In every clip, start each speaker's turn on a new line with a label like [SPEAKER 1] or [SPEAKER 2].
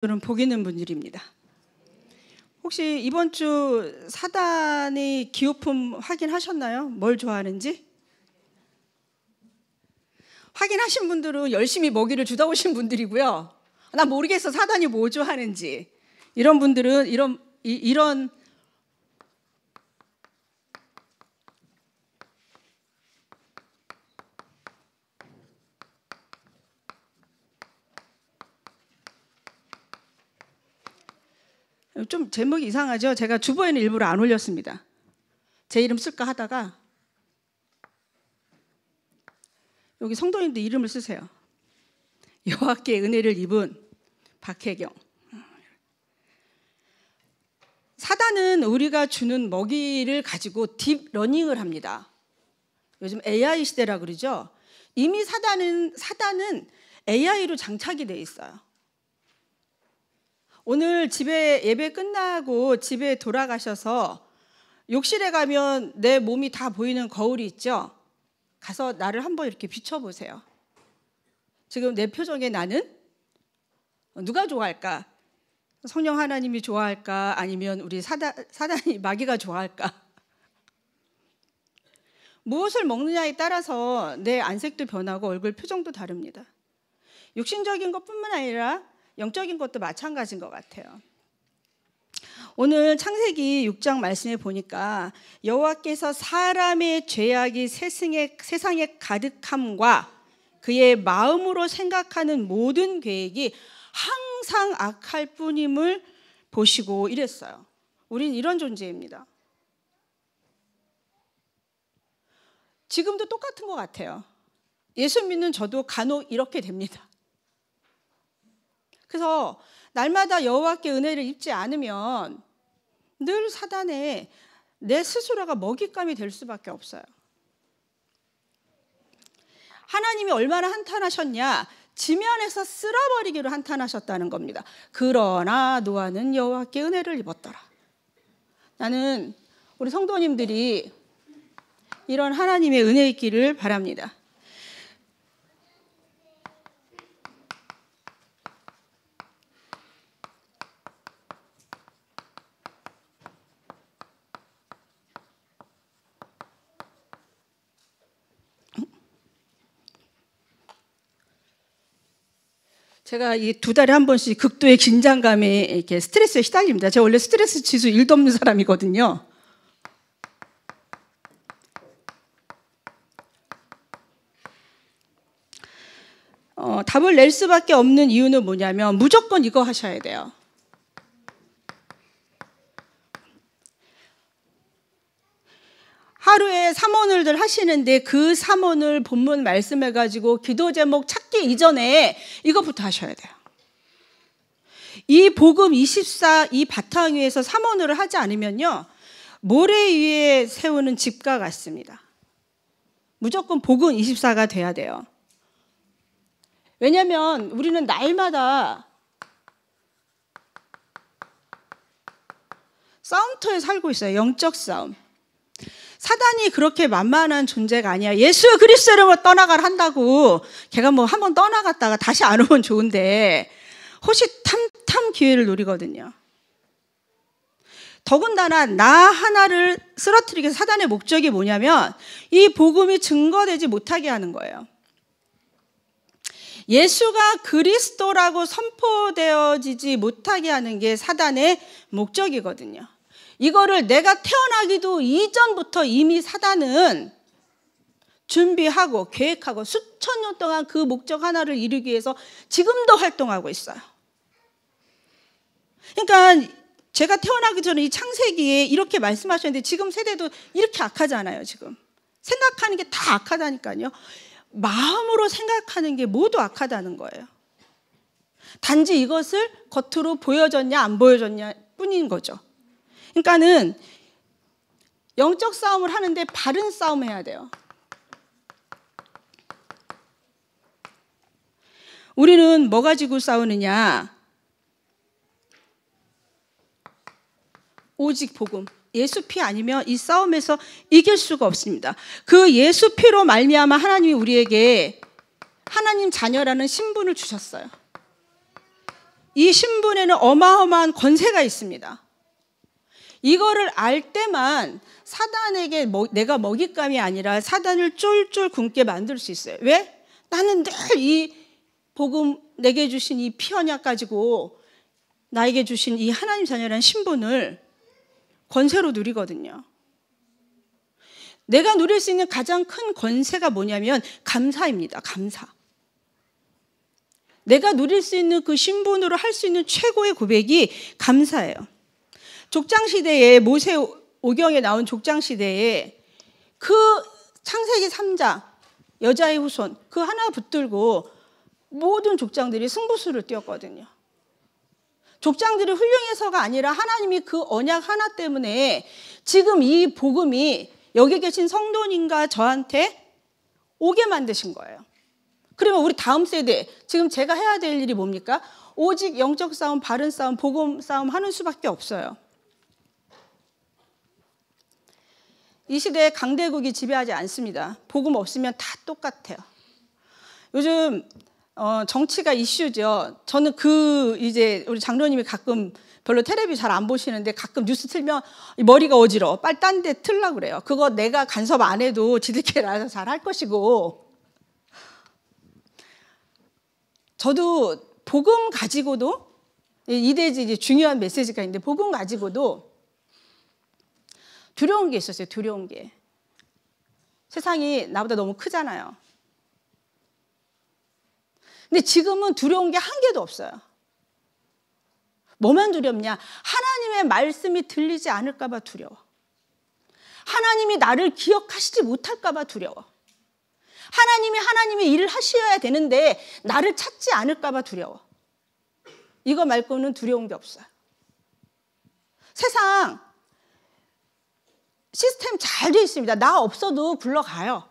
[SPEAKER 1] 분들은 복 있는 분들입니다. 혹시 이번 주 사단의 기호품 확인하셨나요? 뭘 좋아하는지? 확인하신 분들은 열심히 먹이를 주다 오신 분들이고요. 나 모르겠어, 사단이 뭐 좋아하는지. 이런 분들은 이런 좀 제목이 이상하죠? 제가 주보에는 일부러 안 올렸습니다. 제 이름 쓸까 하다가 여기 성도님들 이름을 쓰세요. 여호와께 은혜를 입은 박혜경. 사단은 우리가 주는 먹이를 가지고 딥러닝을 합니다. 요즘 AI 시대라 그러죠. 이미 사단은 AI로 장착이 돼 있어요. 오늘 집에 예배 끝나고 집에 돌아가셔서 욕실에 가면 내 몸이 다 보이는 거울이 있죠. 가서 나를 한번 이렇게 비춰보세요. 지금 내 표정에 나는 누가 좋아할까? 성령 하나님이 좋아할까? 아니면 우리 사단이 마귀가 좋아할까? 무엇을 먹느냐에 따라서 내 안색도 변하고 얼굴 표정도 다릅니다. 육신적인 것뿐만 아니라 영적인 것도 마찬가지인 것 같아요. 오늘 창세기 6장 말씀에 보니까 여호와께서 사람의 죄악이 세상에 가득함과 그의 마음으로 생각하는 모든 계획이 항상 악할 뿐임을 보시고 이랬어요. 우린 이런 존재입니다. 지금도 똑같은 것 같아요. 예수 믿는 저도 간혹 이렇게 됩니다. 그래서 날마다 여호와께 은혜를 입지 않으면 늘 사단에 내 스스로가 먹잇감이 될 수밖에 없어요. 하나님이 얼마나 한탄하셨냐? 지면에서 쓸어버리기로 한탄하셨다는 겁니다. 그러나 노아는 여호와께 은혜를 입었더라. 나는 우리 성도님들이 이런 하나님의 은혜 있기를 바랍니다. 제가 이 2달에 한 번씩 극도의 긴장감에 이렇게 스트레스에 시달립니다. 제가 원래 스트레스 지수 1도 없는 사람이거든요. 답을 낼 수밖에 없는 이유는 뭐냐면 무조건 이거 하셔야 돼요. 하루에 삼원을들 하시는데 그 삼원을 본문 말씀해가지고 기도 제목 찾기 이전에 이것부터 하셔야 돼요. 이 복음 24 이 바탕 위에서 삼원을 하지 않으면요 모래 위에 세우는 집과 같습니다. 무조건 복음 24가 돼야 돼요. 왜냐하면 우리는 날마다 싸움터에 살고 있어요. 영적 싸움. 사단이 그렇게 만만한 존재가 아니야. 예수 그리스도 이름으로 떠나가라 한다고 걔가 뭐 한번 떠나갔다가 다시 안 오면 좋은데 호시탐탐 기회를 노리거든요. 더군다나 나 하나를 쓰러뜨리기 위해서 사단의 목적이 뭐냐면 이 복음이 증거되지 못하게 하는 거예요. 예수가 그리스도라고 선포되어지지 못하게 하는 게 사단의 목적이거든요. 이거를 내가 태어나기도 이전부터 이미 사단은 준비하고 계획하고 수천 년 동안 그 목적 하나를 이루기 위해서 지금도 활동하고 있어요. 그러니까 제가 태어나기 전에 이 창세기에 이렇게 말씀하셨는데 지금 세대도 이렇게 악하잖아요. 지금 생각하는 게 다 악하다니까요. 마음으로 생각하는 게 모두 악하다는 거예요. 단지 이것을 겉으로 보여졌냐 안 보여졌냐 뿐인 거죠. 그러니까는 영적 싸움을 하는데 바른 싸움 해야 돼요. 우리는 뭐 가지고 싸우느냐? 오직 복음. 예수 피 아니면 이 싸움에서 이길 수가 없습니다. 그 예수 피로 말미암아 하나님이 우리에게 하나님 자녀라는 신분을 주셨어요. 이 신분에는 어마어마한 권세가 있습니다. 이거를 알 때만 사단에게 내가 먹잇감이 아니라 사단을 쫄쫄 굶게 만들 수 있어요. 왜? 나는 늘 이 복음 내게 주신 이 피 언약 가지고 나에게 주신 이 하나님 자녀라는 신분을 권세로 누리거든요. 내가 누릴 수 있는 가장 큰 권세가 뭐냐면 감사입니다. 감사. 내가 누릴 수 있는 그 신분으로 할 수 있는 최고의 고백이 감사예요. 족장시대에 모세 오경에 나온 족장시대에 그 창세기 3장 여자의 후손 그 하나 붙들고 모든 족장들이 승부수를 띄웠거든요. 족장들이 훌륭해서가 아니라 하나님이 그 언약 하나 때문에 지금 이 복음이 여기 계신 성도님과 저한테 오게 만드신 거예요. 그러면 우리 다음 세대, 지금 제가 해야 될 일이 뭡니까? 오직 영적 싸움, 바른 싸움, 복음 싸움 하는 수밖에 없어요. 이 시대에 강대국이 지배하지 않습니다. 복음 없으면 다 똑같아요. 요즘 정치가 이슈죠. 저는 이제 우리 장로님이 가끔 별로 텔레비 잘 안 보시는데 가끔 뉴스 틀면 머리가 어지러워. 빨리 딴 데 틀려고 그래요. 그거 내가 간섭 안 해도 지들끼리 알아서 잘 할 것이고. 저도 복음 가지고도 이대지 이제 중요한 메시지가 있는데 복음 가지고도 두려운 게 있었어요. 두려운 게. 세상이 나보다 너무 크잖아요. 근데 지금은 두려운 게 한 개도 없어요. 뭐만 두렵냐? 하나님의 말씀이 들리지 않을까 봐 두려워. 하나님이 나를 기억하시지 못할까 봐 두려워. 하나님이 하나님의 일을 하셔야 되는데 나를 찾지 않을까 봐 두려워. 이거 말고는 두려운 게 없어요. 세상 시스템 잘 돼 있습니다. 나 없어도 굴러가요.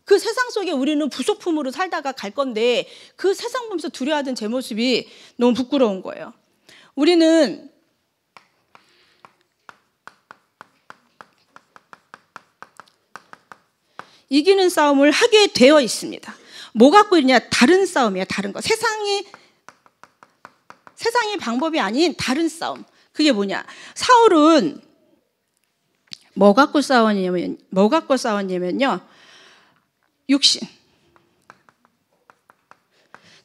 [SPEAKER 1] 그 세상 속에 우리는 부속품으로 살다가 갈 건데 그 세상 보면서 두려워하던 제 모습이 너무 부끄러운 거예요. 우리는 이기는 싸움을 하게 되어 있습니다. 뭐 갖고 있냐? 다른 싸움이야. 다른 거. 세상의 방법이 아닌 다른 싸움. 그게 뭐냐? 사울은 뭐 갖고 싸웠냐면요. 육신.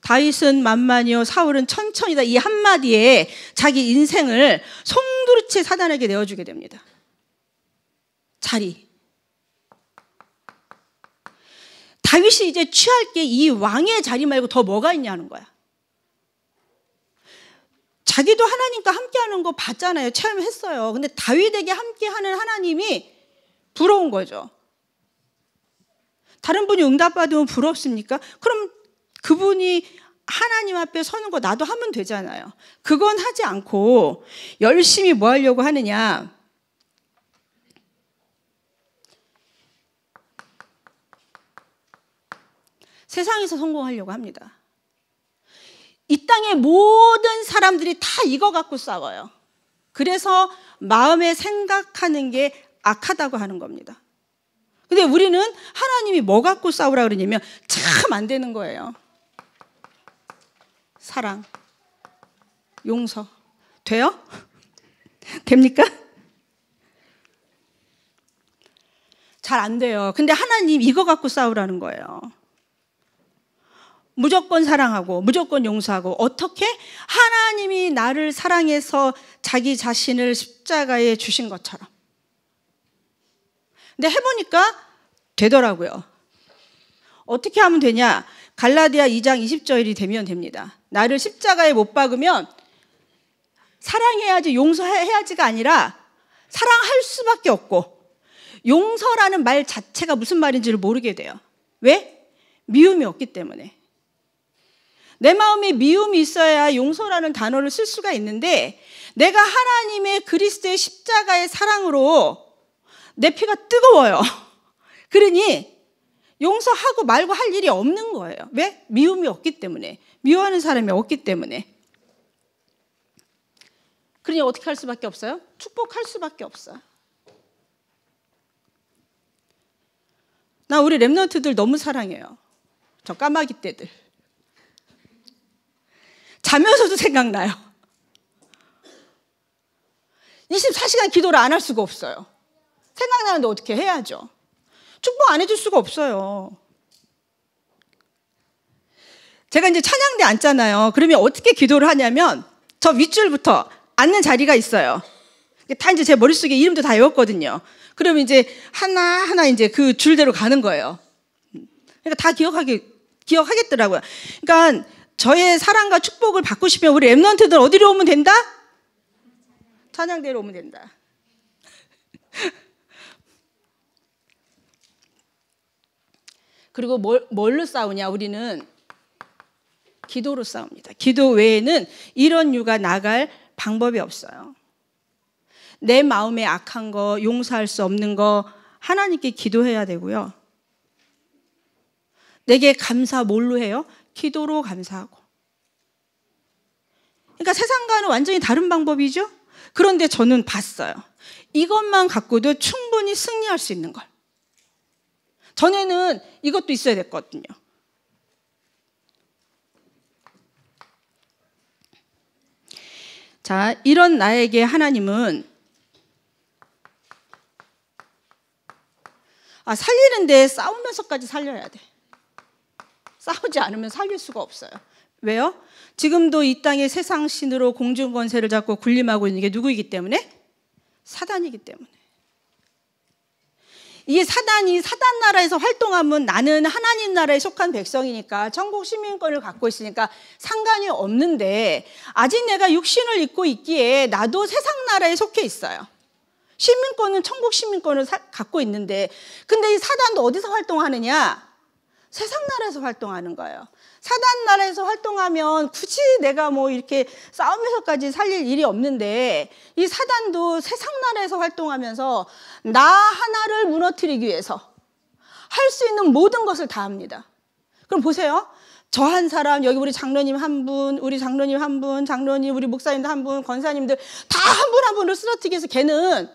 [SPEAKER 1] 다윗은 만만이요 사울은 천천히다. 이 한마디에 자기 인생을 송두리째 사단에게 내어주게 됩니다. 자리. 다윗이 이제 취할 게 이 왕의 자리 말고 더 뭐가 있냐는 거야. 자기도 하나님과 함께하는 거 봤잖아요. 체험했어요. 근데 다윗에게 함께하는 하나님이 부러운 거죠. 다른 분이 응답받으면 부럽습니까? 그럼 그분이 하나님 앞에 서는 거 나도 하면 되잖아요. 그건 하지 않고 열심히 뭐 하려고 하느냐. 세상에서 성공하려고 합니다. 이 땅의 모든 사람들이 다 이거 갖고 싸워요. 그래서 마음에 생각하는 게 악하다고 하는 겁니다. 근데 우리는 하나님이 뭐 갖고 싸우라 그러냐면 참 안 되는 거예요. 사랑, 용서. 돼요? 됩니까? 잘 안 돼요. 근데 하나님 이거 갖고 싸우라는 거예요. 무조건 사랑하고 무조건 용서하고. 어떻게? 하나님이 나를 사랑해서 자기 자신을 십자가에 주신 것처럼. 근데 해보니까 되더라고요. 어떻게 하면 되냐? 갈라디아 2장 20절이 되면 됩니다. 나를 십자가에 못 박으면 사랑해야지 용서해야지가 아니라 사랑할 수밖에 없고 용서라는 말 자체가 무슨 말인지를 모르게 돼요. 왜? 미움이 없기 때문에. 내 마음에 미움이 있어야 용서라는 단어를 쓸 수가 있는데 내가 하나님의 그리스도의 십자가의 사랑으로 내 피가 뜨거워요. 그러니 용서하고 말고 할 일이 없는 거예요. 왜? 미움이 없기 때문에. 미워하는 사람이 없기 때문에. 그러니 어떻게 할 수밖에 없어요? 축복할 수밖에 없어요. 나 우리 랩런트들 너무 사랑해요. 저 까마귀 떼들. 자면서도 생각나요. 24시간 기도를 안 할 수가 없어요. 생각나는데 어떻게 해야죠. 축복 안 해줄 수가 없어요. 제가 이제 찬양대 앉잖아요. 그러면 어떻게 기도를 하냐면 저 윗줄부터 앉는 자리가 있어요. 다 이제 제 머릿속에 이름도 다 외웠거든요. 그러면 이제 하나하나 이제 그 줄대로 가는 거예요. 그러니까 다 기억하겠더라고요. 그러니까 저의 사랑과 축복을 받고 싶으면 우리 랩런트들 어디로 오면 된다? 찬양대로 오면 된다. 그리고 뭘로 싸우냐? 우리는 기도로 싸웁니다. 기도 외에는 이런 유가 나갈 방법이 없어요. 내 마음에 악한 거, 용서할 수 없는 거 하나님께 기도해야 되고요. 내게 감사 뭘로 해요? 기도로 감사하고. 그러니까 세상과는 완전히 다른 방법이죠. 그런데 저는 봤어요. 이것만 갖고도 충분히 승리할 수 있는 걸. 전에는 이것도 있어야 됐거든요. 자, 이런 나에게 하나님은 살리는데 싸우면서까지 살려야 돼. 싸우지 않으면 살릴 수가 없어요. 왜요? 지금도 이 땅의 세상 신으로 공중 권세를 잡고 군림하고 있는 게 누구이기 때문에? 사단이기 때문에. 이게 사단이 사단 나라에서 활동하면 나는 하나님 나라에 속한 백성이니까 천국 시민권을 갖고 있으니까 상관이 없는데 아직 내가 육신을 입고 있기에 나도 세상 나라에 속해 있어요. 시민권은 천국 시민권을 갖고 있는데 근데 이 사단도 어디서 활동하느냐? 세상 나라에서 활동하는 거예요. 사단 나라에서 활동하면 굳이 내가 뭐 이렇게 싸우면서까지 살릴 일이 없는데 이 사단도 세상 나라에서 활동하면서 나 하나를 무너뜨리기 위해서 할 수 있는 모든 것을 다 합니다. 그럼 보세요. 저 한 사람, 여기 우리 장로님 한 분, 우리 장로님 한 분, 장로님, 우리 목사님들 한 분, 권사님들 다 한 분 한 분을 쓰러뜨리기 위해서 걔는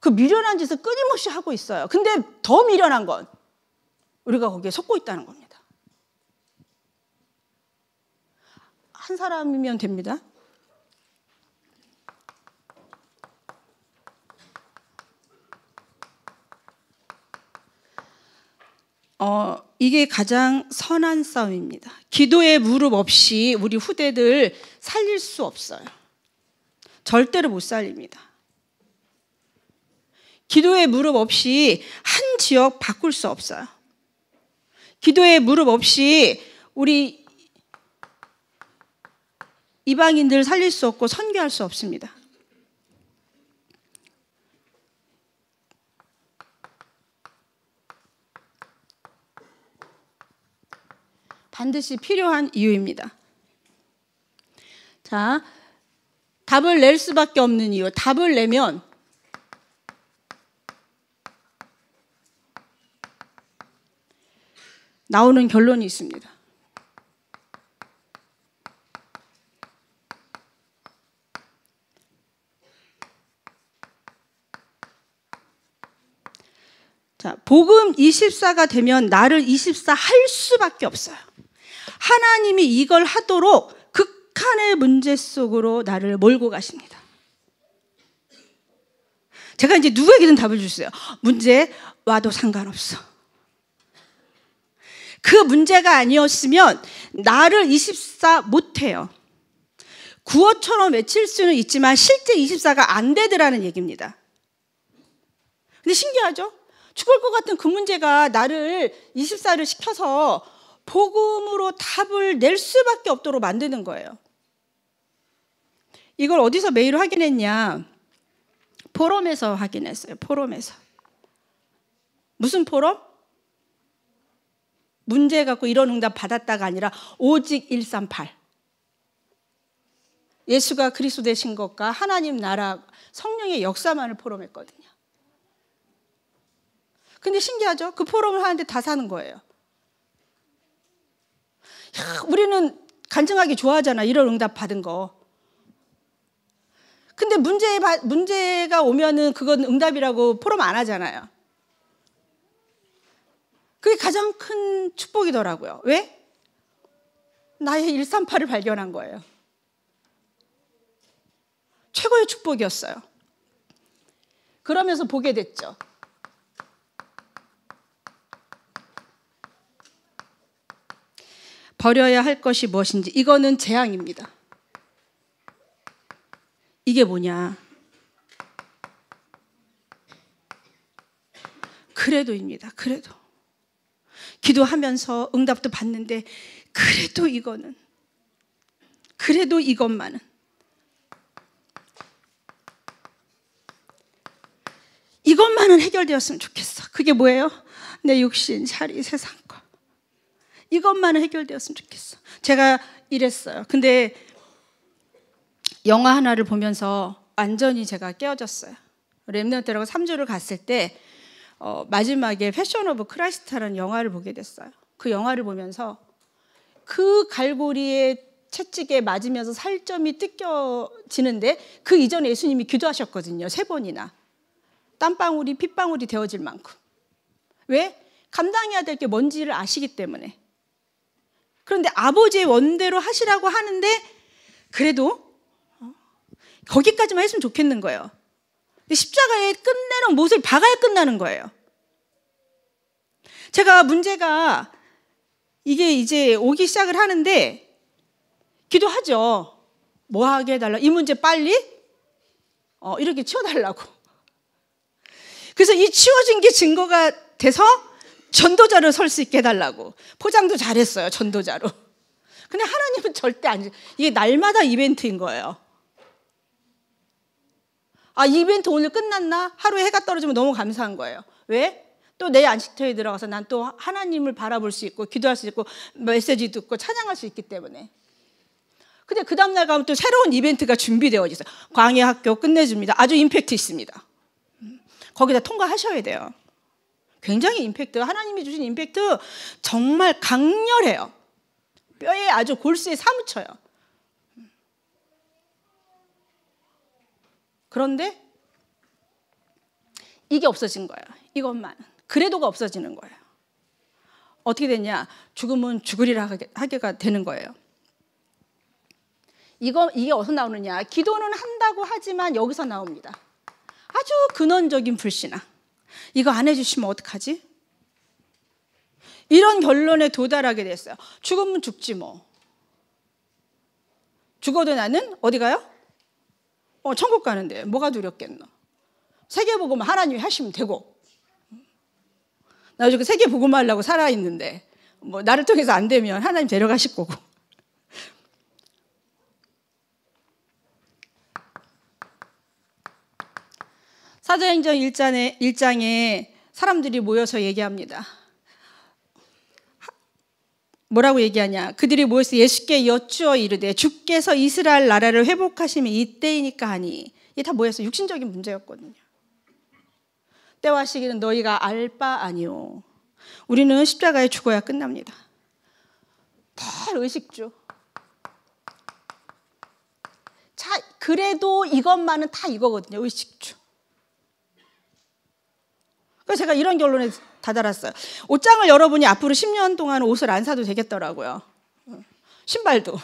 [SPEAKER 1] 그 미련한 짓을 끊임없이 하고 있어요. 근데 더 미련한 건 우리가 거기에 속고 있다는 겁니다. 한 사람이면 됩니다. 이게 가장 선한 싸움입니다. 기도의 무릎 없이 우리 후대들 살릴 수 없어요. 절대로 못 살립니다. 기도의 무릎 없이 한 지역 바꿀 수 없어요. 기도의 무릎 없이 우리 이방인들 살릴 수 없고 선교할 수 없습니다. 반드시 필요한 이유입니다. 자, 답을 낼 수밖에 없는 이유. 답을 내면 나오는 결론이 있습니다. 자, 복음 24가 되면 나를 24 할 수밖에 없어요. 하나님이 이걸 하도록 극한의 문제 속으로 나를 몰고 가십니다. 제가 이제 누구에게든 답을 줬어요. 문제 와도 상관없어. 그 문제가 아니었으면 나를 24 못해요. 구어처럼 외칠 수는 있지만 실제 24가 안 되더라는 얘기입니다. 근데 신기하죠? 죽을 것 같은 그 문제가 나를 24를 시켜서 복음으로 답을 낼 수밖에 없도록 만드는 거예요. 이걸 어디서 메일을 확인했냐? 포럼에서 확인했어요. 포럼에서. 무슨 포럼? 문제 갖고 이런 응답 받았다가 아니라 오직 138. 예수가 그리스도 되신 것과 하나님 나라 성령의 역사만을 포럼했거든요. 근데 신기하죠? 그 포럼을 하는데 다 사는 거예요. 야, 우리는 간증하기 좋아하잖아. 이런 응답 받은 거. 근데 문제가 오면은 그건 응답이라고 포럼 안 하잖아요. 그게 가장 큰 축복이더라고요. 왜? 나의 138을 발견한 거예요. 최고의 축복이었어요. 그러면서 보게 됐죠. 버려야 할 것이 무엇인지. 이거는 재앙입니다. 이게 뭐냐? 그래도입니다. 그래도. 기도하면서 응답도 받는데 그래도 이거는, 그래도 이것만은. 이것만은 해결되었으면 좋겠어. 그게 뭐예요? 내 육신, 자리, 세상과. 이것만은 해결되었으면 좋겠어. 제가 이랬어요. 근데 영화 하나를 보면서 완전히 제가 깨어졌어요. 렘넌트라고 3주를 갔을 때 마지막에 패션 오브 크라이스트라는 영화를 보게 됐어요. 그 영화를 보면서 그 갈고리에 채찍에 맞으면서 살점이 뜯겨지는데 그 이전에 예수님이 기도하셨거든요. 3번이나. 땀방울이 핏방울이 되어질 만큼. 왜? 감당해야 될 게 뭔지를 아시기 때문에. 그런데 아버지의 원대로 하시라고 하는데 그래도 거기까지만 했으면 좋겠는 거예요. 근데 십자가에 끝내는 못을 박아야 끝나는 거예요. 제가 문제가 이게 이제 오기 시작을 하는데 기도하죠. 뭐 하게 해달라. 이 문제 빨리 이렇게 치워달라고. 그래서 이 치워진 게 증거가 돼서 전도자로 설 수 있게 해달라고. 포장도 잘했어요. 전도자로. 근데 하나님은 절대 안. 이게 날마다 이벤트인 거예요. 아, 이벤트 오늘 끝났나? 하루에 해가 떨어지면 너무 감사한 거예요. 왜? 또 내 안식처에 들어가서 난 또 하나님을 바라볼 수 있고 기도할 수 있고 메시지 듣고 찬양할 수 있기 때문에. 근데 그 다음날 가면 또 새로운 이벤트가 준비되어 있어요. 광야 학교 끝내줍니다. 아주 임팩트 있습니다. 거기다 통과하셔야 돼요. 굉장히 임팩트, 하나님이 주신 임팩트 정말 강렬해요. 뼈에 아주 골수에 사무쳐요. 그런데 이게 없어진 거예요. 이것만. 그래도가 없어지는 거예요. 어떻게 됐냐? 죽으면 죽으리라 하게가 되는 거예요. 이게 어디서 나오느냐? 기도는 한다고 하지만 여기서 나옵니다. 아주 근원적인 불신앙. 이거 안 해주시면 어떡하지? 이런 결론에 도달하게 됐어요. 죽으면 죽지 뭐. 죽어도 나는 어디 가요? 천국 가는데 뭐가 두렵겠노? 세계복음 하나님이 하시면 되고. 나 지금 세계복음 하려고 살아있는데 뭐 나를 통해서 안 되면 하나님 데려가실 거고. 사도행전 1장에 사람들이 모여서 얘기합니다. 뭐라고 얘기하냐? 그들이 모여서 예수께 여쭈어 이르되 주께서 이스라엘 나라를 회복하시면 이때이니까 하니. 이게 다 모여서 육신적인 문제였거든요. 때와 시기는 너희가 알 바 아니오. 우리는 십자가에 죽어야 끝납니다. 다 의식주. 자, 그래도 이것만은 다 이거거든요. 의식주. 그래서 제가 이런 결론에 다다랐어요. 옷장을 열어보니 앞으로 10년 동안 옷을 안 사도 되겠더라고요. 신발도.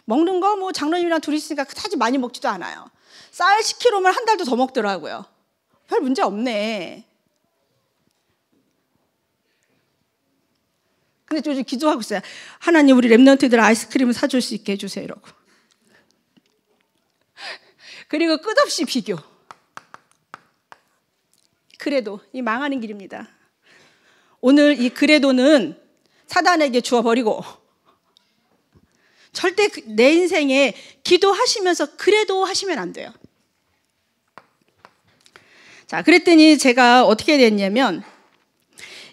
[SPEAKER 1] 먹는 거 뭐 장로님이랑 둘이 있으니까 그다지 많이 먹지도 않아요. 쌀 10kg면 한 달도 더 먹더라고요. 별 문제 없네. 근데 요즘 기도하고 있어요. 하나님 우리 렘넌트들 아이스크림을 사줄 수 있게 해주세요 이러고. 그리고 끝없이 비교. 그래도 이 망하는 길입니다. 오늘 이 그래도는 사단에게 주어버리고 절대 내 인생에 기도하시면서 그래도 하시면 안 돼요. 자, 그랬더니 제가 어떻게 됐냐면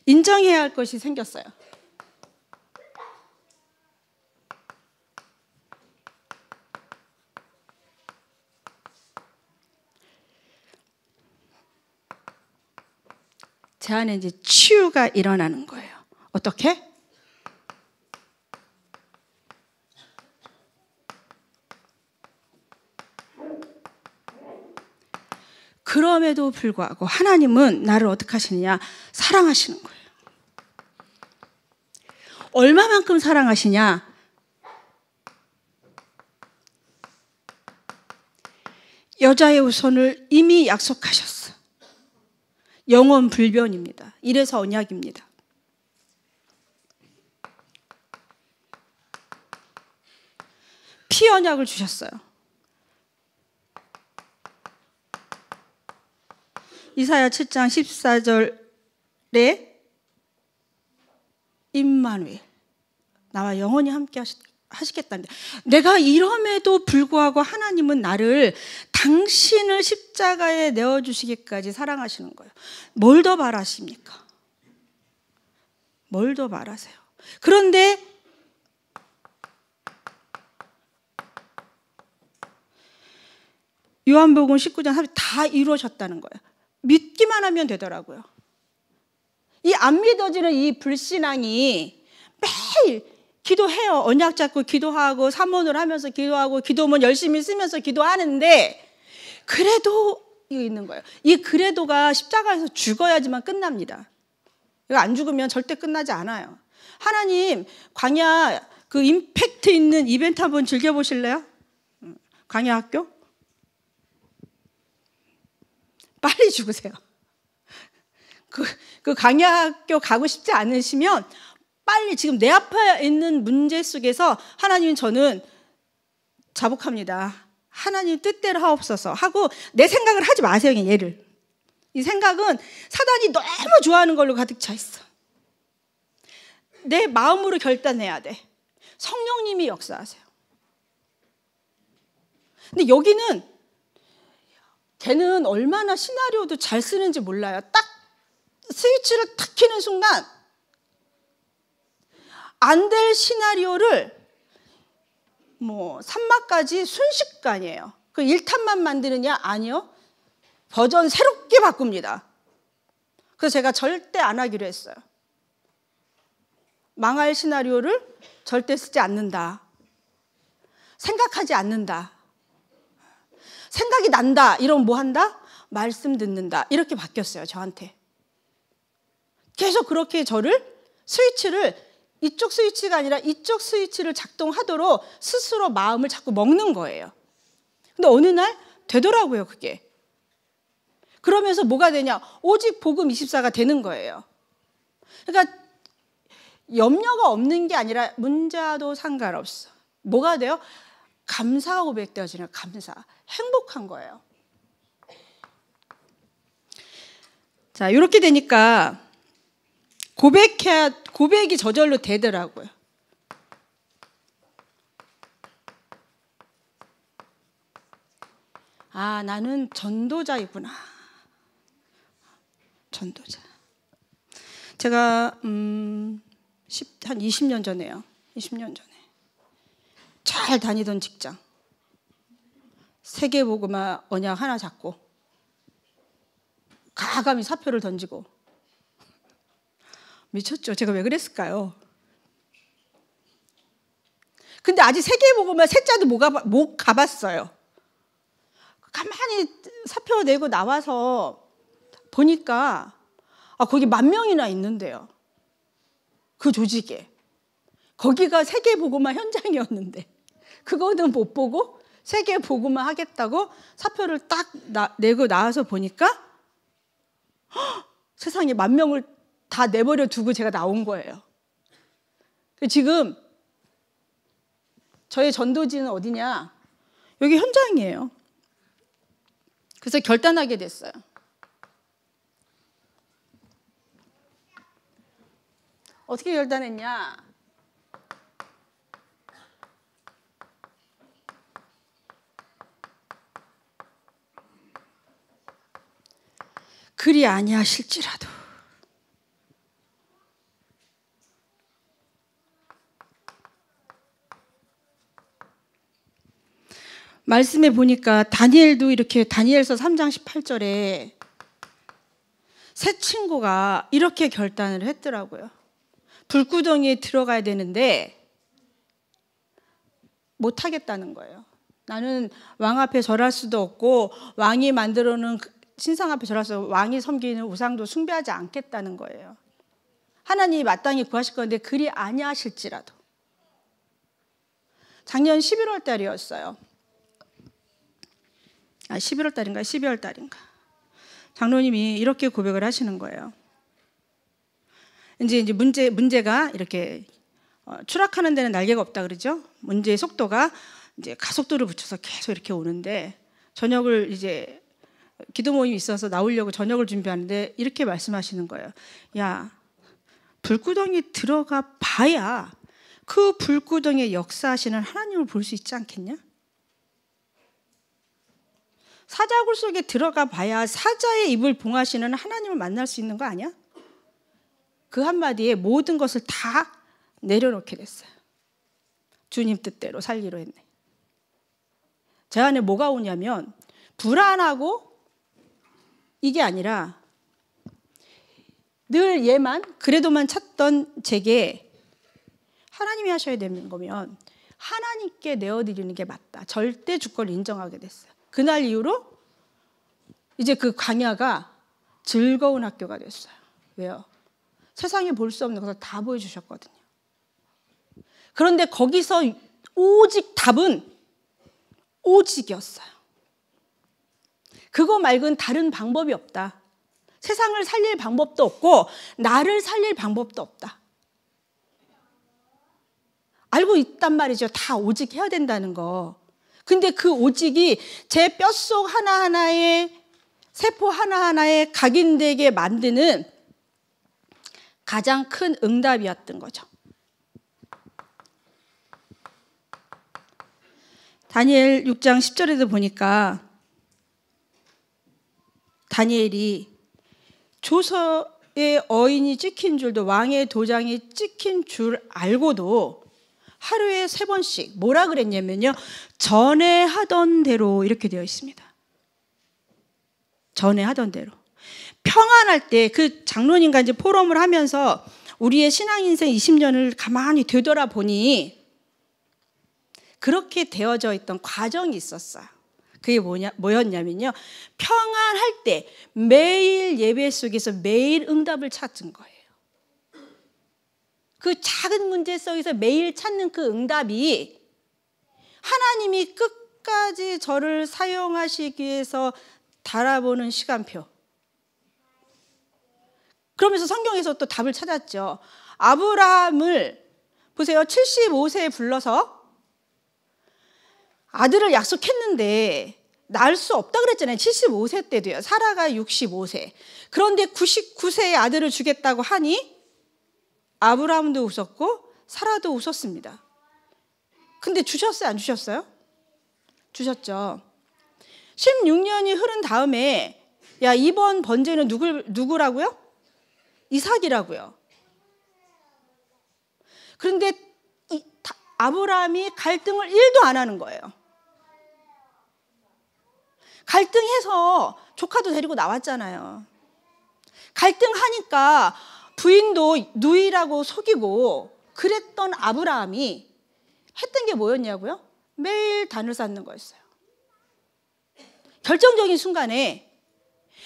[SPEAKER 1] 인정해야 할 것이 생겼어요. 제 안에 이제 치유가 일어나는 거예요. 어떻게? 그럼에도 불구하고 하나님은 나를 어떻게 하시느냐? 사랑하시는 거예요. 얼마만큼 사랑하시냐? 여자의 우선을 이미 약속하셨어. 영원 불변입니다. 이래서 언약입니다. 피 언약을 주셨어요. 이사야 7장 14절에 임마누엘, 나와 영원히 함께 하시겠다는데, 내가 이럼에도 불구하고 하나님은 나를, 당신을 십자가에 내어주시기까지 사랑하시는 거예요. 뭘 더 바라십니까? 뭘 더 바라세요? 그런데 요한복음 19장 30절 다 이루어졌다는 거예요. 믿기만 하면 되더라고요. 이 안 믿어지는 이 불신앙이 매일 기도해요. 언약 잡고 기도하고 사모를 하면서 기도하고 기도문 열심히 쓰면서 기도하는데, 그래도 이거 있는 거예요. 이 그래도가 십자가에서 죽어야지만 끝납니다. 이거 안 죽으면 절대 끝나지 않아요. 하나님, 광야 그 임팩트 있는 이벤트 한번 즐겨보실래요? 광야 학교? 빨리 죽으세요. 그 강야학교 가고 싶지 않으시면 빨리, 지금 내 앞에 있는 문제 속에서 하나님, 저는 자복합니다. 하나님 뜻대로 하옵소서 하고 내 생각을 하지 마세요. 얘를. 이 생각은 사단이 너무 좋아하는 걸로 가득 차 있어. 내 마음으로 결단해야 돼. 성령님이 역사하세요. 근데 여기는 걔는 얼마나 시나리오도 잘 쓰는지 몰라요. 딱 스위치를 탁 켜는 순간 안 될 시나리오를 뭐 3막까지 순식간이에요. 그 1탄만 만드느냐? 아니요. 버전 새롭게 바꿉니다. 그래서 제가 절대 안 하기로 했어요. 망할 시나리오를 절대 쓰지 않는다. 생각하지 않는다. 생각이 난다. 이러면 뭐 한다? 말씀 듣는다. 이렇게 바뀌었어요, 저한테. 계속 그렇게 저를 스위치를, 이쪽 스위치가 아니라 이쪽 스위치를 작동하도록 스스로 마음을 자꾸 먹는 거예요. 근데 어느 날 되더라고요, 그게. 그러면서 뭐가 되냐? 오직 복음 24가 되는 거예요. 그러니까 염려가 없는 게 아니라 문자도 상관없어. 뭐가 돼요? 감사가 고백되어지는, 감사. 행복한 거예요. 자, 이렇게 되니까 고백이 저절로 되더라고요. 아, 나는 전도자이구나. 전도자. 제가 한 20년 전에요. 20년 전에 잘 다니던 직장, 세계복음화 언약 하나 잡고 가감히 사표를 던지고. 미쳤죠. 제가 왜 그랬을까요? 근데 아직 세계복음화 셋자도 못 가봤어요. 가만히 사표 내고 나와서 보니까 거기 10,000명이나 있는데요. 그 조직에. 거기가 세계복음화 현장이었는데 그거는 못 보고 세계복음화 하겠다고 사표를 딱 내고 나와서 보니까 세상에 10,000명을 다 내버려 두고 제가 나온 거예요. 지금 저의 전도지는 어디냐? 여기 현장이에요. 그래서 결단하게 됐어요. 어떻게 결단했냐? 그리 아니하실지라도 말씀에 보니까 다니엘도 이렇게, 다니엘서 3장 18절에 새 친구가 이렇게 결단을 했더라고요. 불구덩이에 들어가야 되는데 못 하겠다는 거예요. 나는 왕 앞에 절할 수도 없고 왕이 만들어 놓은 신상 앞에 절할 수 없고 왕이 섬기는 우상도 숭배하지 않겠다는 거예요. 하나님이 마땅히 구하실 건데 그리 아니하실지라도. 작년 11월 달이었어요. 11월 달인가 12월 달인가. 장로님이 이렇게 고백을 하시는 거예요. 이제 문제가 이렇게 추락하는 데는 날개가 없다 그러죠. 문제의 속도가 이제 가속도를 붙여서 계속 이렇게 오는데, 저녁을 이제 기도 모임이 있어서 나오려고 저녁을 준비하는데 이렇게 말씀하시는 거예요. 야, 불구덩이 들어가 봐야 그 불구덩이에 역사하시는 하나님을 볼 수 있지 않겠냐? 사자굴 속에 들어가 봐야 사자의 입을 봉하시는 하나님을 만날 수 있는 거 아니야? 그 한마디에 모든 것을 다 내려놓게 됐어요. 주님 뜻대로 살기로 했네. 제 안에 뭐가 오냐면 불안하고 이게 아니라 늘 얘만 그래도만 찾던 제게 하나님이 하셔야 되는 거면 하나님께 내어드리는 게 맞다. 절대 주권을 인정하게 됐어요. 그날 이후로 이제 그 광야가 즐거운 학교가 됐어요. 왜요? 세상에 볼 수 없는 것을 다 보여주셨거든요. 그런데 거기서 오직 답은 오직이었어요. 그거 말고는 다른 방법이 없다. 세상을 살릴 방법도 없고 나를 살릴 방법도 없다. 알고 있단 말이죠. 다 오직 해야 된다는 거. 근데 그 오직이 제 뼛속 하나하나에, 세포 하나하나에 각인되게 만드는 가장 큰 응답이었던 거죠. 다니엘 6장 10절에도 보니까 다니엘이 조서의 어인이 찍힌 줄도, 왕의 도장이 찍힌 줄 알고도 하루에 3번씩 뭐라 그랬냐면요, 전에 하던 대로, 이렇게 되어 있습니다. 전에 하던 대로. 평안할 때 그 장로님과 이제 포럼을 하면서 우리의 신앙인생 20년을 가만히 되돌아보니 그렇게 되어져 있던 과정이 있었어요. 그게 뭐였냐면요, 평안할 때 매일 예배 속에서 매일 응답을 찾은 거예요. 그 작은 문제 속에서 매일 찾는 그 응답이 하나님이 끝까지 저를 사용하시기 위해서 달아보는 시간표. 그러면서 성경에서 또 답을 찾았죠. 아브라함을 보세요. 75세에 불러서 아들을 약속했는데 낳을 수 없다 그랬잖아요. 75세 때도요. 사라가 65세. 그런데 99세에 아들을 주겠다고 하니 아브라함도 웃었고 사라도 웃었습니다. 근데 주셨어요? 안 주셨어요? 주셨죠. 16년이 흐른 다음에 야, 이번 번제는 누구라고요? 이삭이라고요. 그런데 아브라함이 갈등을 1도 안 하는 거예요. 갈등해서 조카도 데리고 나왔잖아요. 갈등하니까 부인도 누이라고 속이고 그랬던 아브라함이 했던 게 뭐였냐고요? 매일 단을 쌓는 거였어요. 결정적인 순간에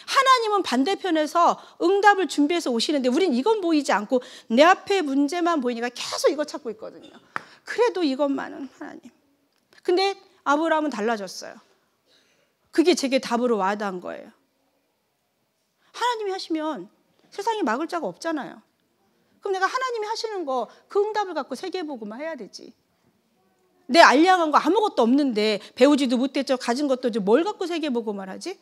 [SPEAKER 1] 하나님은 반대편에서 응답을 준비해서 오시는데 우린 이건 보이지 않고 내 앞에 문제만 보이니까 계속 이거 찾고 있거든요. 그래도 이것만은 하나님. 근데 아브라함은 달라졌어요. 그게 제게 답으로 와닿은 거예요. 하나님이 하시면 세상에 막을 자가 없잖아요. 그럼 내가 하나님이 하시는 거 그 응답을 갖고 세계보고만 해야 되지. 내 알량한 거 아무것도 없는데 배우지도 못했죠. 가진 것도 뭘 갖고 세계보고만 하지?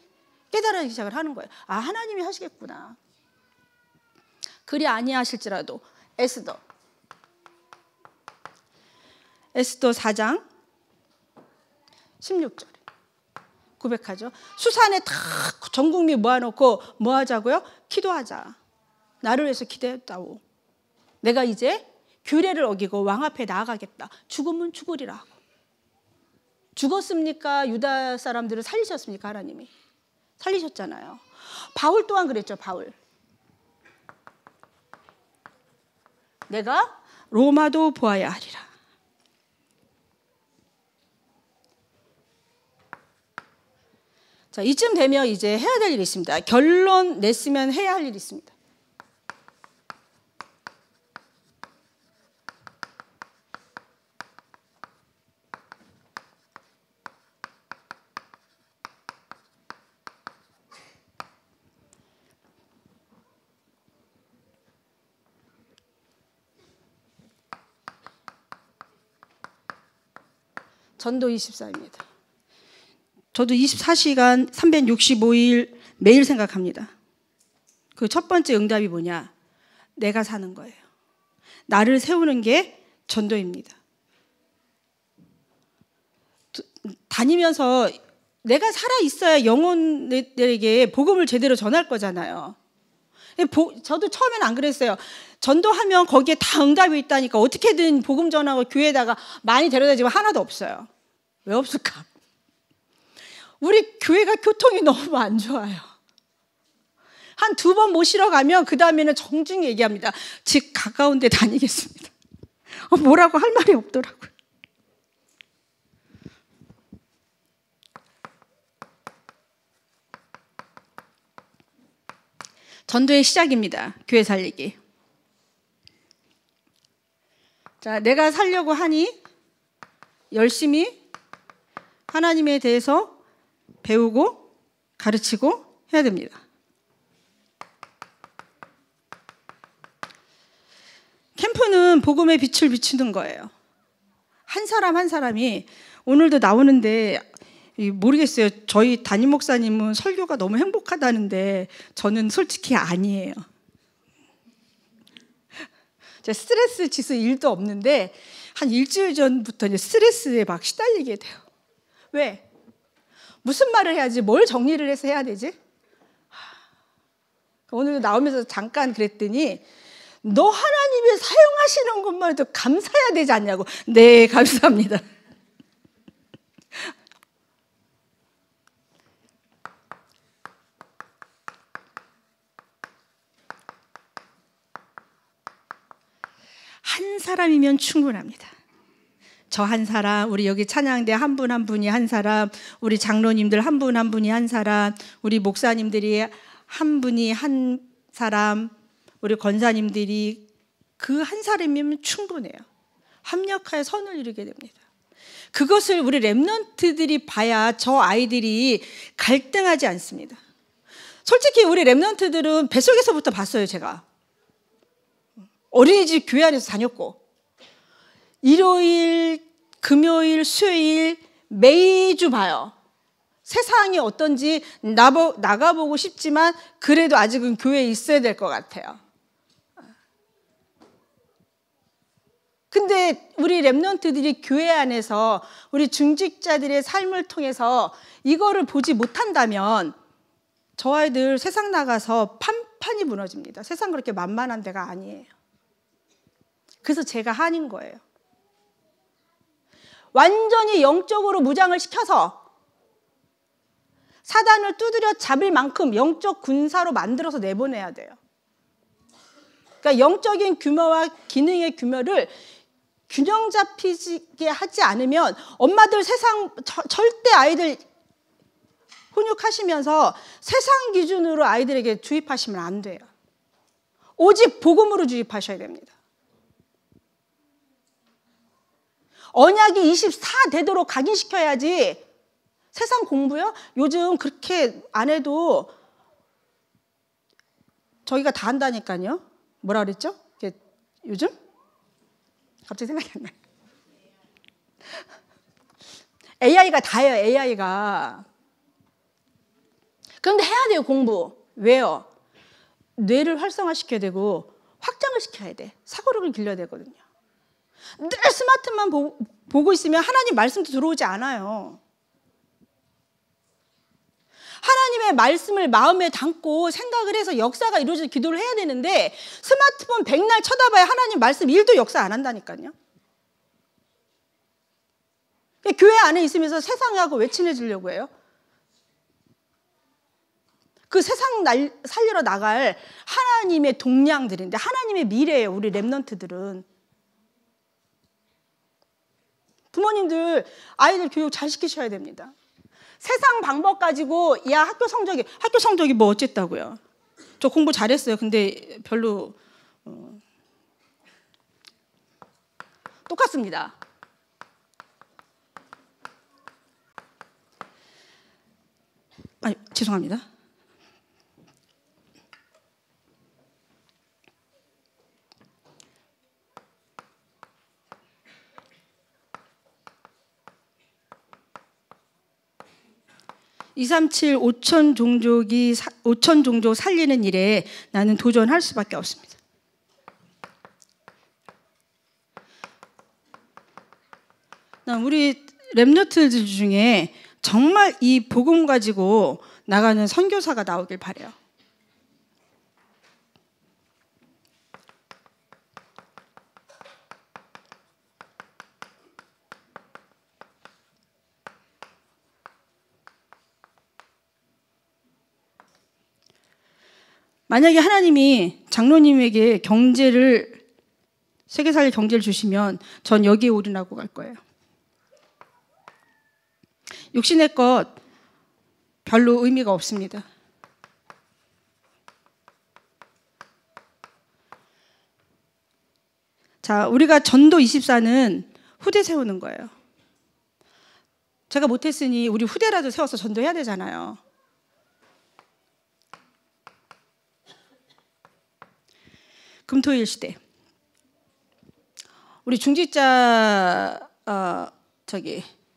[SPEAKER 1] 깨달아지기 시작을 하는 거예요. 아, 하나님이 하시겠구나. 그리 아니하실지라도. 에스더 4장 16절에 고백하죠. 수산에 다 전 국민 모아놓고 뭐 하자고요? 기도하자. 나를 위해서 기도했다고. 내가 이제 규례를 어기고 왕 앞에 나아가겠다. 죽으면 죽으리라 하고. 죽었습니까? 유다 사람들을 살리셨습니까? 하나님이 살리셨잖아요. 바울 또한 그랬죠. 바울. 내가 로마도 보아야 하리라. 자, 이쯤 되면 이제 해야 될 일이 있습니다. 결론 냈으면 해야 할 일이 있습니다. 전도 24입니다. 저도 24시간 365일 매일 생각합니다. 그 첫 번째 응답이 뭐냐? 내가 사는 거예요. 나를 세우는 게 전도입니다. 다니면서 내가 살아있어야 영혼들에게 복음을 제대로 전할 거잖아요. 저도 처음에는 안 그랬어요. 전도하면 거기에 다 응답이 있다니까 어떻게든 복음 전하고 교회에다가 많이 데려다지고 하나도 없어요. 왜 없을까? 우리 교회가 교통이 너무 안 좋아요. 한 2번 모시러 가면 그 다음에는 정중히 얘기합니다. 집 가까운 데 다니겠습니다. 뭐라고 할 말이 없더라고요. 전도의 시작입니다. 교회 살리기. 자, 내가 살려고 하니 열심히 하나님에 대해서 배우고 가르치고 해야 됩니다. 캠프는 복음의 빛을 비추는 거예요. 한 사람 한 사람이 오늘도 나오는데 모르겠어요. 저희 담임 목사님은 설교가 너무 행복하다는데 저는 솔직히 아니에요. 제 스트레스 지수 1도 없는데 한 일주일 전부터 이제 스트레스에 막 시달리게 돼요. 왜? 무슨 말을 해야지? 뭘 정리를 해서 해야 되지? 오늘 나오면서 잠깐 그랬더니 너 하나님이 사용하시는 것만 해도 감사해야 되지 않냐고. 네, 감사합니다. 한 사람이면 충분합니다. 저 한 사람, 우리 여기 찬양대 한 분 한 분이 한 사람, 우리 장로님들 한 분 한 분이 한 사람, 우리 목사님들이 한 분이 한 사람, 우리 권사님들이 그 한 사람이면 충분해요. 합력하여 선을 이루게 됩니다. 그것을 우리 렘넌트들이 봐야 저 아이들이 갈등하지 않습니다. 솔직히 우리 렘넌트들은 뱃속에서부터 봤어요. 제가 어린이집 교회 안에서 다녔고 일요일, 금요일, 수요일 매주 봐요. 세상이 어떤지 나가보고 싶지만 그래도 아직은 교회에 있어야 될 것 같아요. 근데 우리 렘넌트들이 교회 안에서 우리 중직자들의 삶을 통해서 이거를 보지 못한다면 저 아이들 세상 나가서 판판이 무너집니다. 세상 그렇게 만만한 데가 아니에요. 그래서 제가 한인 거예요. 완전히 영적으로 무장을 시켜서 사단을 두드려 잡을 만큼 영적 군사로 만들어서 내보내야 돼요. 그러니까 영적인 규모와 기능의 규모를 균형 잡히게 하지 않으면 엄마들 세상 절대 아이들 훈육하시면서 세상 기준으로 아이들에게 주입하시면 안 돼요. 오직 복음으로 주입하셔야 됩니다. 언약이 24대도록 각인시켜야지. 세상 공부요? 요즘 그렇게 안 해도 저희가 다 한다니까요. 뭐라 그랬죠? 요즘? 갑자기 생각이 안 나요. AI가 다예요. AI가. 그런데 해야 돼요. 공부. 왜요? 뇌를 활성화시켜야 되고 확장을 시켜야 돼. 사고력을 길러야 되거든요. 늘 스마트만 보고 있으면 하나님 말씀도 들어오지 않아요. 하나님의 말씀을 마음에 담고 생각을 해서 역사가 이루어질 기도를 해야 되는데 스마트폰 백날 쳐다봐야 하나님 말씀 1도 역사 안 한다니까요. 교회 안에 있으면서 세상하고 왜 친해지려고 해요? 그 세상 살리러 나갈 하나님의 동량들인데 하나님의 미래예요. 우리 렘넌트들은. 부모님들 아이들 교육 잘 시키셔야 됩니다. 세상 방법 가지고 야 학교 성적이 뭐 어쨌다고요. 저 공부 잘했어요. 근데 별로 똑같습니다. 아니 죄송합니다. 237 5천 종족 살리는 일에 나는 도전할 수밖에 없습니다. 우리 렘넌트들 중에 정말 이 복음 가지고 나가는 선교사가 나오길 바라요. 만약에 하나님이 장로님에게 세계 살릴 경제를 주시면 전 여기에 올인하고 갈 거예요. 육신의 것 별로 의미가 없습니다. 자, 우리가 전도 24는 후대 세우는 거예요. 제가 못했으니 우리 후대라도 세워서 전도해야 되잖아요. 금토일 시대. 우리 중직자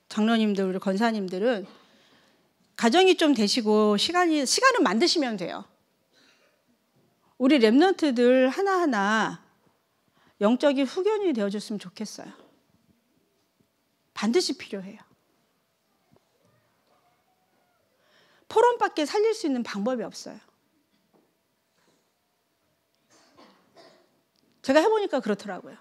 [SPEAKER 1] 장로님들, 우리 권사님들은 가정이 좀 되시고 시간을 만드시면 돼요. 우리 렘넌트들 하나하나 영적인 후견이 되어줬으면 좋겠어요. 반드시 필요해요. 포럼밖에 살릴 수 있는 방법이 없어요. 제가 해보니까 그렇더라고요.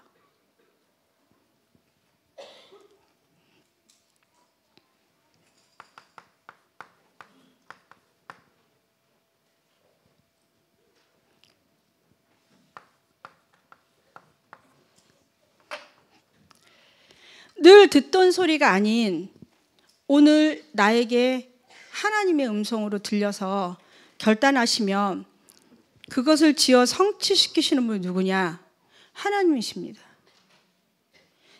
[SPEAKER 1] 늘 듣던 소리가 아닌 오늘 나에게 하나님의 음성으로 들려서 결단하시면 그것을 지어 성취시키시는 분이 누구냐? 하나님이십니다.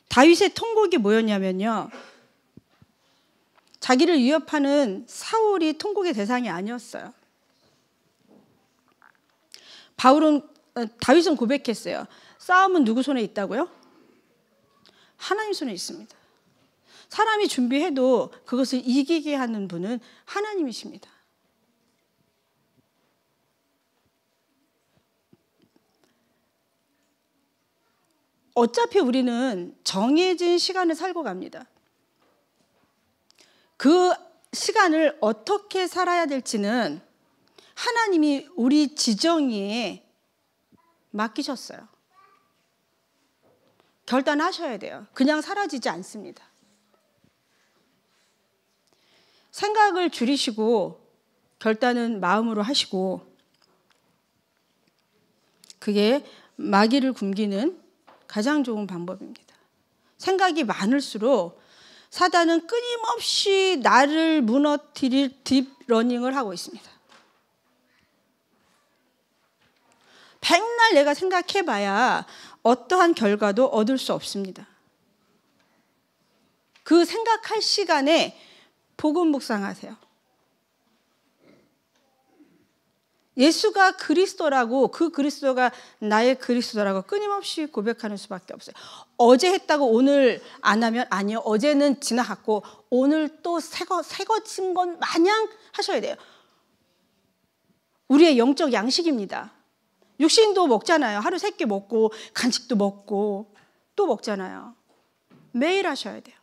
[SPEAKER 1] 다윗의 통곡이 뭐였냐면요, 자기를 위협하는 사울이 통곡의 대상이 아니었어요. 다윗은 고백했어요. 싸움은 누구 손에 있다고요? 하나님 손에 있습니다. 사람이 준비해도 그것을 이기게 하는 분은 하나님이십니다. 어차피 우리는 정해진 시간을 살고 갑니다. 그 시간을 어떻게 살아야 될지는 하나님이 우리 지정에 맡기셨어요. 결단하셔야 돼요. 그냥 사라지지 않습니다. 생각을 줄이시고 결단은 마음으로 하시고, 그게 마귀를 굶기는 가장 좋은 방법입니다. 생각이 많을수록 사단은 끊임없이 나를 무너뜨릴 딥러닝을 하고 있습니다. 백날 내가 생각해봐야 어떠한 결과도 얻을 수 없습니다. 그 생각할 시간에 복음 묵상하세요. 예수가 그리스도라고, 그 그리스도가 나의 그리스도라고 끊임없이 고백하는 수밖에 없어요. 어제 했다고 오늘 안 하면 아니요, 어제는 지나갔고 오늘 또 새거진 건 마냥 하셔야 돼요. 우리의 영적 양식입니다. 육신도 먹잖아요. 하루 3끼 먹고 간식도 먹고 또 먹잖아요. 매일 하셔야 돼요.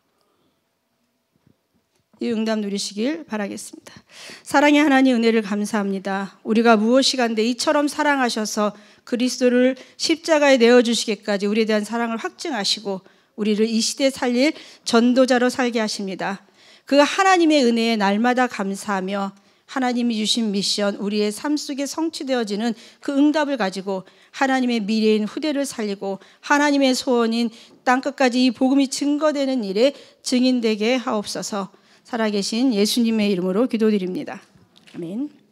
[SPEAKER 1] 이 응답 누리시길 바라겠습니다. 사랑의 하나님, 은혜를 감사합니다. 우리가 무엇이간데 이처럼 사랑하셔서 그리스도를 십자가에 내어주시기까지 우리에 대한 사랑을 확증하시고 우리를 이 시대에 살릴 전도자로 살게 하십니다. 그 하나님의 은혜에 날마다 감사하며 하나님이 주신 미션, 우리의 삶 속에 성취되어지는 그 응답을 가지고 하나님의 미래인 후대를 살리고 하나님의 소원인 땅끝까지 이 복음이 증거되는 일에 증인되게 하옵소서. 살아계신 예수님의 이름으로 기도드립니다. 아멘.